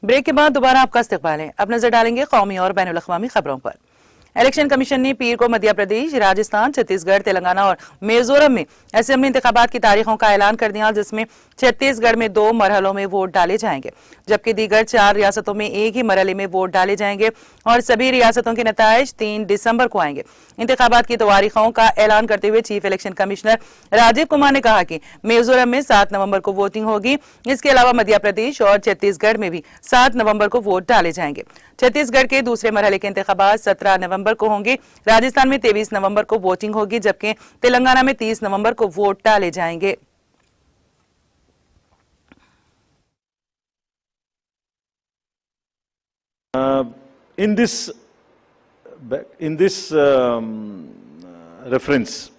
Break के बाद दोबारा आपका इस्तकबाल है। अब नजर डालेंगे कौमी और बैनुल अक़वामी खबरों पर। इलेक्शन कमीशन ने पीर को मध्य प्रदेश, राजस्थान, छत्तीसगढ़, तेलंगाना और मिजोरम में असेंबली इंतखाबात की तारीखों का ऐलान कर दिया, जिसमें छत्तीसगढ़ में 2 मरहलों में वोट डाले जाएंगे, जबकि दीगर 4 रियासतों में एक ही मरहले में वोट डाले जाएंगे और सभी रियासतों के नताइज 3 दिसंबर को आएंगे। इंतखाबात की तारीखों का ऐलान करते हुए chief election commissioner Rajiv Kumar ने कहा कि मिजोरम में 7 नवंबर को वोटिंग होगी। इसके अलावा मध्य प्रदेश और छत्तीसगढ़ में भी 7 नवंबर को वोट डाले जाएंगे। छत्तीसगढ़ के दूसरे मरहले के इंतखाबात 17 नवंबर को होंगे। राजस्थान में 23 नवंबर को वोटिंग होगी, जबकि तेलंगाना में 30 नवंबर को वोट डाले जाएंगे। In this reference,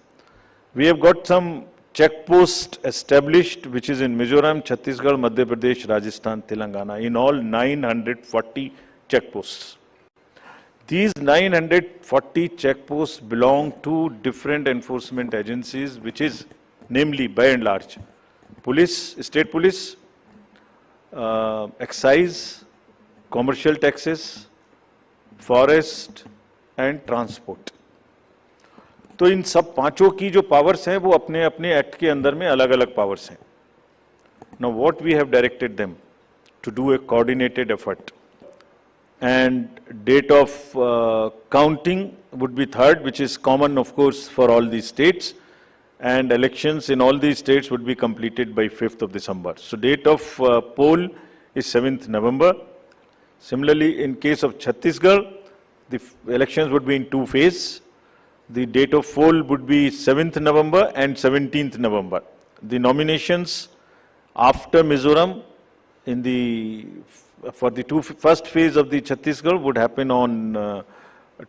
we have got some check post established, which is in Mizoram, Chhattisgarh, Madhya Pradesh, Rajasthan, Telangana, in all 940 checkposts. These 940 checkposts belong to different enforcement agencies, which is namely, by and large, police, state police, excise, commercial taxes, forest and transport. तो इन सब पांचों की जो powers हैं वो अपने अपने act के अंदर में अलग अलग पावर्स हैं। Now what we have directed them to do a coordinated effort, and date of counting would be 3rd, which is common of course for all these states, and elections in all these states would be completed by 5th of December. So date of poll is 7th November. Similarly, in case of Chhattisgarh, the elections would be in 2 phases. The date of poll would be 7th November and 17th November. The nominations after Mizoram for the first phase of the Chhattisgarh would happen on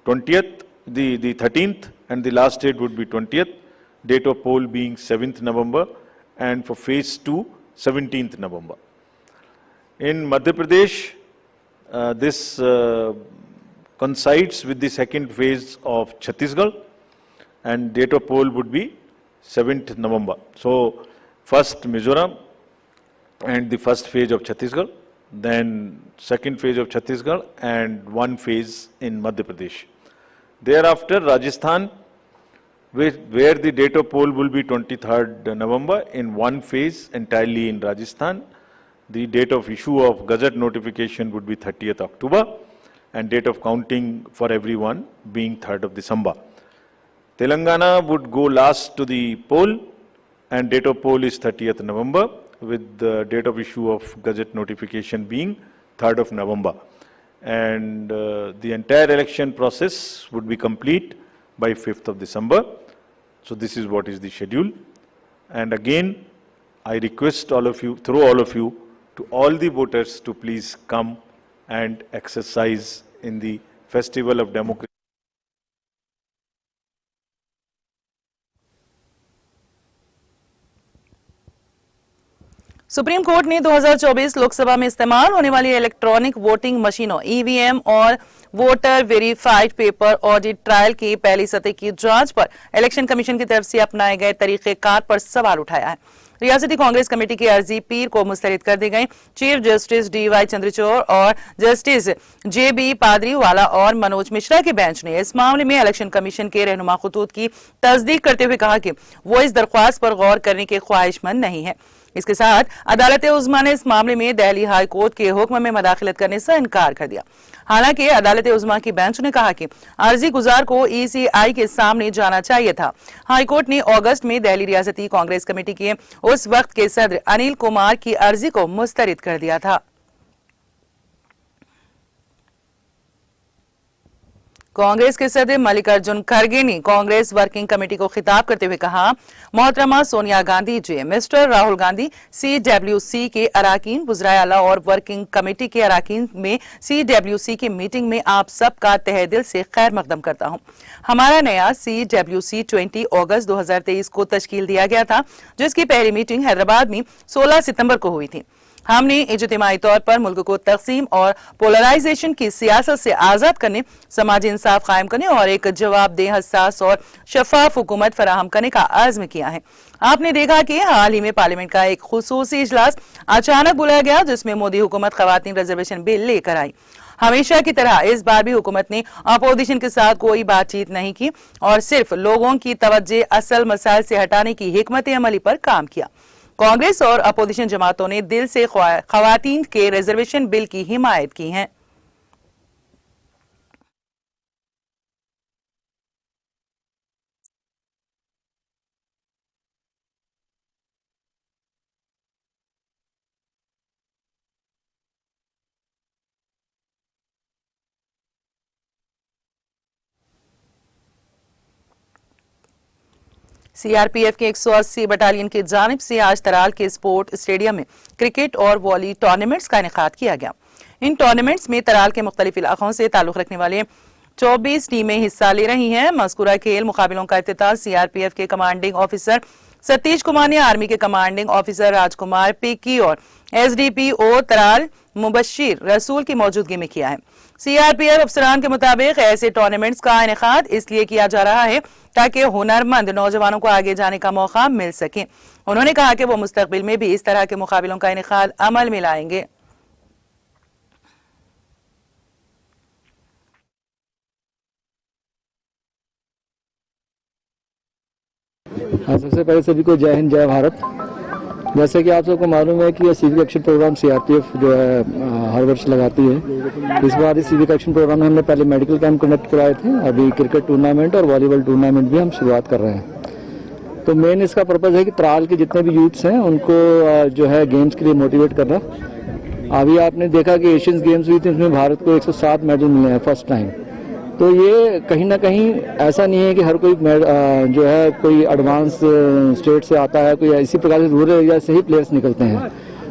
20th, the 13th, and the last date would be 20th. Date of poll being 7th November, and for phase 2, 17th November. In Madhya Pradesh, this coincides with the second phase of Chhattisgarh, and date of poll would be 7th November. So, first Mizoram and the first phase of Chhattisgarh, then second phase of Chhattisgarh and 1 phase in Madhya Pradesh. Thereafter, Rajasthan, where the date of poll will be 23rd November in 1 phase entirely in Rajasthan. The date of issue of Gazette notification would be 30th October, and date of counting for everyone being 3rd of December. Telangana would go last to the poll, and date of poll is 30th November, with the date of issue of Gazette notification being 3rd of November. And the entire election process would be complete by 5th of December. So this is what is the schedule. And again, I request all of you, through all of you, to all the voters to please come and exercise in the festival of democracy. Supreme court ने 2024 लोकसभा में इस्तेमाल होने वाली electronic voting मशीनों EVM और voter verified paper audit trial की पहली सतह की जांच पर इलेक्शन कमीशन की तरफ से अपनाए गए तरीकेकार पर सवाल उठाया है। रियासती कांग्रेस कमेटी की अर्जी पीर को मुस्तरद कर दी गई। चीफ जस्टिस DY चंद्रचूड़ और जस्टिस JB पादरीवाला और मनोज मिश्रा के बेंच ने इस मामले में इलेक्शन कमीशन के रहनुमा खतूत की तस्दीक करते हुए कहा कि वो इस दरख्वास्त पर गौर करने के ख्वाहिशमंद नहीं है। इसके साथ अदालत उज़्मा ने इस मामले में दिल्ली हाई कोर्ट के हुक्म में मदाखलत करने से इनकार कर दिया। हालांकि अदालत उज़्मा की बेंच ने कहा कि अर्जी गुजार को ECI के सामने जाना चाहिए था। हाई कोर्ट ने अगस्त में दिल्ली रियासती कांग्रेस कमेटी के उस वक्त के सदर अनिल कुमार की अर्जी को मुस्तरद कर दिया था। कांग्रेस के सदर मल्लिकार्जुन खड़गे ने कांग्रेस वर्किंग कमेटी को खिताब करते हुए कहा, मोहतरमा सोनिया गांधी जी, मिस्टर राहुल गांधी, CWC के अराकीन, वज़राए आला और वर्किंग कमेटी के अराकीन में CWC की मीटिंग में आप सबका तहे दिल से खैर मकदम करता हूं। हमारा नया CWC 20 अगस्त 2023 को तश्कील दिया गया था, जिसकी पहली मीटिंग हैदराबाद में 16 सितंबर को हुई थी। हमने इज्तिमाई तौर पर मुल्क को तकसीम और पोलराइजेशन की सियासत से आजाद करने, समाजी इंसाफ कायम करने और एक जवाबदेह, हसास और शफाफ हुकूमत फराहम करने का आज़म किया है। आपने देखा कि हाल ही में पार्लियामेंट का एक खुसूसी इजलास अचानक बुलाया गया, जिसमें मोदी हुकूमत खवातीन रिजर्वेशन बिल लेकर आई। हमेशा की तरह इस बार भी हुकूमत ने अपोजिशन के साथ कोई बातचीत नहीं की और सिर्फ लोगों की तवज्जो असल मसाइल से हटाने की हिकमत अमली पर काम किया। कांग्रेस और अपोजिशन जमातों ने दिल से खवातीन के रिजर्वेशन बिल की हिमायत की है। सीआरपीएफ के 180 बटालियन की जानिब से आज तराल के स्पोर्ट स्टेडियम में क्रिकेट और वॉली टूर्नामेंट्स का इनेकाद किया गया। इन टूर्नामेंट्स में तराल के मुख्तलिफ इलाकों से ताल्लुक रखने वाले 24 टीमें हिस्सा ले रही हैं। मज़कूरा खेल मुकाबलों का इफ्तिताह सीआरपीएफ के कमांडिंग ऑफिसर सतीश कुमार ने आर्मी के कमांडिंग ऑफिसर राजकुमार पिक्की और एसडीपीओ तराल मुबश्शिर रसूल की मौजूदगी में किया है। सीआरपीएफ अफसरान के मुताबिक ऐसे टूर्नामेंट्स का इनेकाद इसलिए किया जा रहा है ताकि हुनरमंद नौजवानों को आगे जाने का मौका मिल सके। उन्होंने कहा कि वो मुस्तकबिल में भी इस तरह के मुकाबलों का इनेकाद अमल में लाएंगे। सबसे पहले सभी को जय हिंद, जय भारत। जैसे कि आप सबको मालूम है कि ये सिविक एक्शन प्रोग्राम सीआरपीएफ जो है हर वर्ष लगाती है। इस बार इस सिविक एक्शन प्रोग्राम में हमने पहले मेडिकल कैंप कंडक्ट कराए थे, अभी क्रिकेट टूर्नामेंट और वॉलीबॉल टूर्नामेंट भी हम शुरुआत कर रहे हैं। तो मेन इसका पर्पज़ है कि तराल के जितने भी यूथ्स हैं उनको जो है गेम्स के लिए मोटिवेट करना। अभी आपने देखा कि एशियंस गेम्स हुई थी, उसमें भारत को 107 मेडल मिले हैं फर्स्ट टाइम। तो ये कहीं ना कहीं ऐसा नहीं है कि हर कोई जो है कोई एडवांस स्टेट से आता है, कोई इसी प्रकार से रूरल एरिया से ही प्लेयर्स निकलते हैं।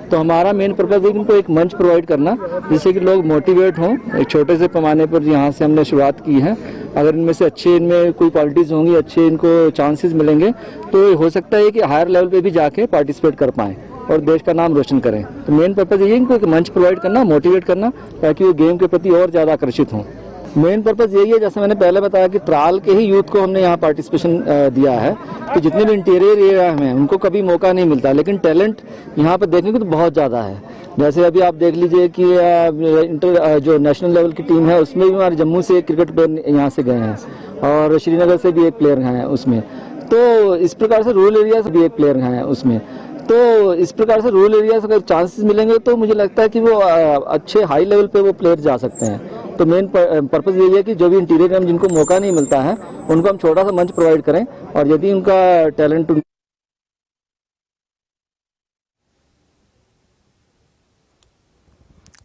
तो हमारा मेन पर्पज़ है कि इनको एक मंच प्रोवाइड करना जिससे कि लोग मोटिवेट हों। एक छोटे से पैमाने पर यहाँ से हमने शुरुआत की है। अगर इनमें से अच्छे इनमें कोई क्वालिटीज़ होंगी, अच्छे इनको चांसेस मिलेंगे, तो हो सकता है कि हायर लेवल पे भी जाके पार्टिसिपेट कर पाएँ और देश का नाम रोशन करें। तो मेन पर्पज़ ये है इनको एक मंच प्रोवाइड करना, मोटिवेट करना, ताकि वो गेम के प्रति और ज़्यादा आकर्षित हों। मेन पर्पज़ यही है, जैसे मैंने पहले बताया कि तराल के ही यूथ को हमने यहाँ पार्टिसिपेशन दिया है। तो जितने भी इंटीरियर एरिया में उनको कभी मौका नहीं मिलता, लेकिन टैलेंट यहाँ पर देखने को तो बहुत ज़्यादा है। जैसे अभी आप देख लीजिए कि जो नेशनल लेवल की टीम है उसमें भी हमारे जम्मू से एक क्रिकेट प्लेयर यहाँ से गए हैं और श्रीनगर से भी एक प्लेयर हैं उसमें। तो इस प्रकार से रूरल एरिया से भी एक प्लेयर हैं उसमें। तो इस प्रकार से रूरल एरिया से अगर चांसेस मिलेंगे तो मुझे लगता है कि वो अच्छे हाई लेवल पे वो प्लेयर जा सकते हैं। तो मेन पर्पज़ यही है कि जो भी इंटीरियर में जिनको मौका नहीं मिलता है उनको हम छोटा सा मंच प्रोवाइड करें और यदि उनका टैलेंट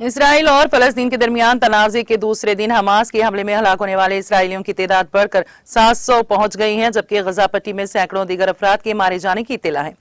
इसराइल और फलस्तीन के दरमियान तनाज़े के दूसरे दिन हमास के हमले में हलाक होने वाले इसराइलियों की तादाद बढ़कर 700 पहुंच गई है, जबकि गजा पट्टी में सैकड़ों दीगर अफराद के मारे जाने की इत्तला है।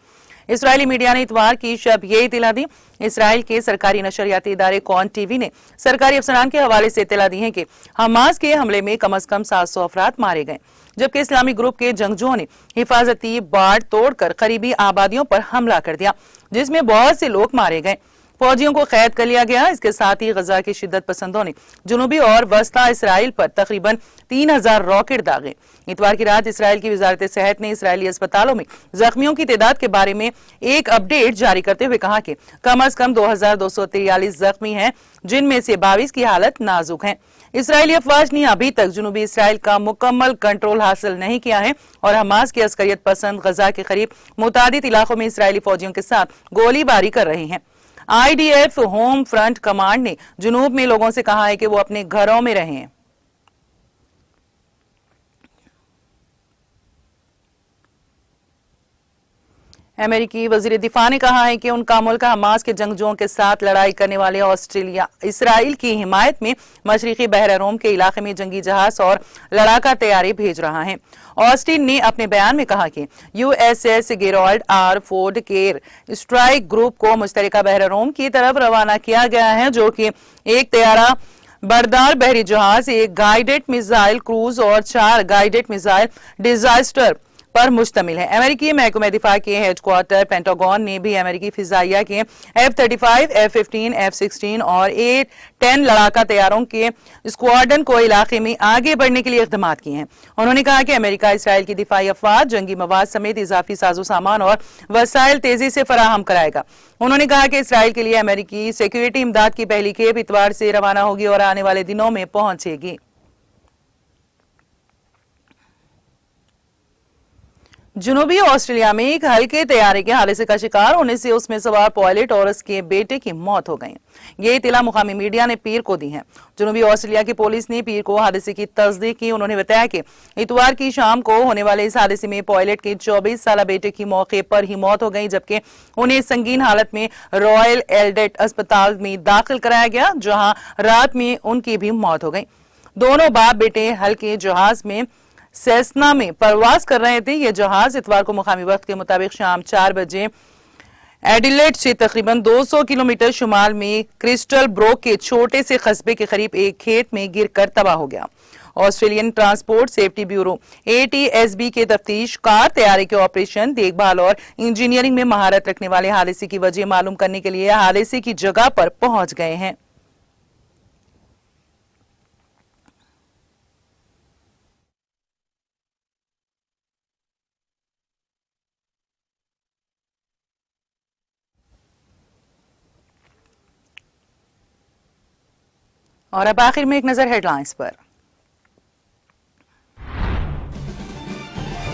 इसराइली मीडिया ने इतवार की शब ये इत्तला दी। इसराइल के सरकारी नशरियाती इदारे कॉन टीवी ने सरकारी अफसरान के हवाले से इत्तला दी है कि हमास के हमले में कम से कम 700 अफराद मारे गए, जबकि इस्लामी ग्रुप के जंगजुओं ने हिफाजती बाड़ तोड़कर करीबी आबादियों पर हमला कर दिया, जिसमें बहुत से लोग मारे गए। फौजियों को कैद कर लिया गया। इसके साथ ही गजा के शिद्दत पसंदों ने जुनूबी और वस्ता इसराइल पर तकरीबन 3000 रॉकेट दागे। इतवार की रात इसराइल की वजारत सेहत ने इसराइली अस्पतालों में जख्मियों की तादाद के बारे में एक अपडेट जारी करते हुए कहा कि कम से कम 2243 जख्मी हैं, जिनमें से 22 की हालत नाजुक है। इसराइली अफवाज ने अभी तक जुनूबी इसराइल का मुकम्मल कंट्रोल हासिल नहीं किया है और हमास के अस्करियत पसंद गजा के करीब मुतादिद इलाकों में इसराइली फौजियों के साथ गोलीबारी कर रहे हैं। आईडीएफ होम फ्रंट कमांड ने जुनूब में लोगों से कहा है कि वो अपने घरों में रहें। अमेरिकी वजीर दिफा ने कहा है कि उनका मुल्क हमास के जंगजुओं के साथ लड़ाई करने वाले ऑस्ट्रेलिया इसराइल की हिमायत में मशरिकी बहर रोम के इलाके में जंगी जहाज और लड़ाका तैयारी भेज रहा है। ऑस्टिन ने अपने बयान में कहा कि यूएसएस गेरोल्ड आर फोर्ड केर स्ट्राइक ग्रुप को मुश्तरका बहर रोम की तरफ रवाना किया गया है, जो कि एक तैयारा बरदार बहरी जहाज, एक गाइडेड मिसाइल क्रूज और 4 गाइडेड मिसाइल डिजास्टर पर मुश्तमिल है। अमेरिकी महकमे दिफा के हेडक्वार्टर पेंटागन ने भी अमेरिकी फिजाइया के F-35, F-15, F-16 और A-10 लड़ाका तैयारों के स्क्वाड्रन को इलाके में आगे बढ़ने के लिए इक़दाम किए हैं। उन्होंने कहा कि अमेरिका इसराइल की दिफाई अफवाज, जंगी मवाद समेत इजाफी साजो सामान और वसाइल तेजी से फराहम कराएगा। उन्होंने कहा कि इसराइल के लिए अमेरिकी सिक्योरिटी इमदाद की पहली खेप इतवार से रवाना होगी और आने वाले दिनों में पहुंचेगी। जनूबी ऑस्ट्रेलिया में एक हल्के तैयारे के हादसे का शिकार होने से उसमें सवार पायलट और उसके बेटे की मौत हो गई। ये इत्तला मुकामी मीडिया ने पीर को दी है। जनूबी ऑस्ट्रेलिया की पुलिस ने पीर को हादसे की तस्दीक की। उन्होंने बताया कि इतवार की शाम को होने वाले इस हादसे में पायलट के 24 साल बेटे की मौके पर ही मौत हो गई, जबकि उन्हें संगीन हालत में रॉयल एल्डेट अस्पताल में दाखिल कराया गया, जहां रात में उनकी भी मौत हो गई। दोनों बाप बेटे हल्के जहाज में सेस्ना में परवाज कर रहे थे। यह जहाज इतवार को मुकामी वक्त के मुताबिक शाम 4 बजे एडिलेड से तकरीबन 200 किलोमीटर शुमाल में क्रिस्टल ब्रोक के छोटे से कस्बे के करीब एक खेत में गिरकर तबाह हो गया। Australian transport safety bureau ATSB के तफ्तीश कार तैयारी के ऑपरेशन, देखभाल और इंजीनियरिंग में महारत रखने वाले हादसे की वजह मालूम करने के लिए हादसे की जगह पर पहुंच गए हैं। और अब आखिर में एक नजर हेडलाइंस पर।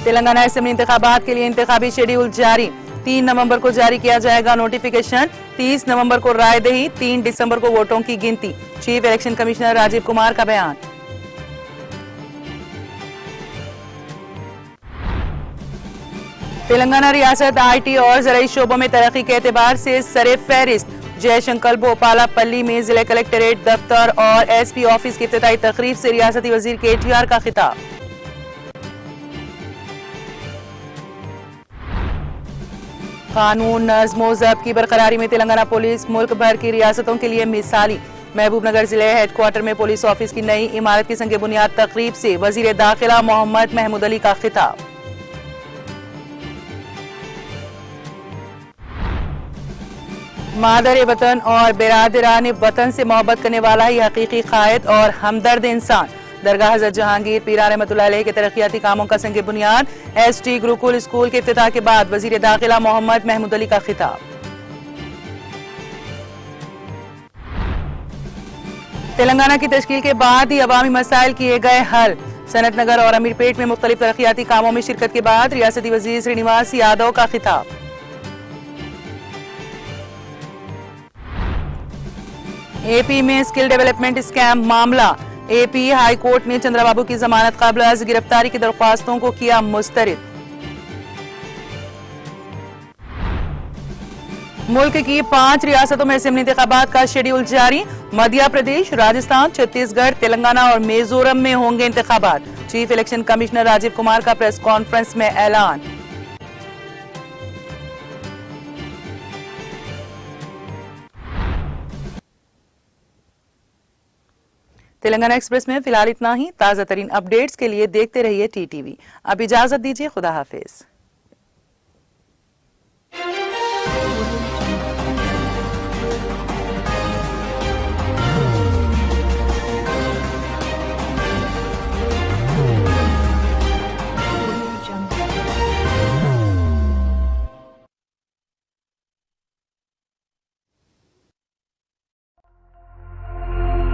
तेलंगाना असेंबली इंतखाबात के लिए इंतखाबी शेड्यूल जारी। 3 नवंबर को जारी किया जाएगा नोटिफिकेशन। 30 नवंबर को रायदही, 3 दिसंबर को वोटों की गिनती। Chief election commissioner Rajiv Kumar का बयान। तेलंगाना रियासत IT और ज़राई शोबों में तरक्की के एतबार से सरे फहरिस्त। जयशंकर भोपालापल्ली में जिला कलेक्टरेट दफ्तर और SP ऑफिस की इफ्तिताई तकरीब से रियासती वजीर KTR का खिताब। कानून नज़्म व ज़ब्त की बरकरारी में तेलंगाना पुलिस मुल्क भर की रियासतों के लिए मिसाली। महबूबनगर जिले हेडक्वार्टर में पुलिस ऑफिस की नई इमारत की संग बुनियाद तकरीब से वजीर दाखिला मोहम्मद महमूद अली का खिताब। मादर वतन और बिरादरान वतन से मोहब्बत करने वाला ही हकीकी कायद और हमदर्द इंसान। दरगाह हज़रत जहांगीर पीर रहमतुल्लाह अलैह के तरक्याती कामों का संग बुनियाद। ST गुरुकुल स्कूल के इफ्तिताह के बाद वजीर दाखिला मोहम्मद महमूद अली का खिताब। तेलंगाना की तश्कील के बाद ही अवामी मसाइल किए गए हल। सनत नगर और अमीरपेट में मुख्तलिफ तरक्याती कामों में शिरकत के बाद रियासती वजीर श्रीनिवास यादव का खिताब। AP में स्किल डेवलपमेंट स्कैम मामला। AP हाई कोर्ट ने चंद्राबाबू की जमानत काबिल गिरफ्तारी की दरख्वास्तों को किया मुस्तरद। मुल्क की 5 रियासतों में असेंबली इंतखाबात का शेड्यूल जारी। मध्य प्रदेश, राजस्थान, छत्तीसगढ़, तेलंगाना और मिजोरम में होंगे इंतखाबात। Chief election commissioner Rajiv Kumar का प्रेस कॉन्फ्रेंस में ऐलान। तेलंगाना एक्सप्रेस में फिलहाल इतना ही। ताजा तरीन अपडेट्स के लिए देखते रहिए TTV। अब इजाजत दीजिए, खुदा हाफिज।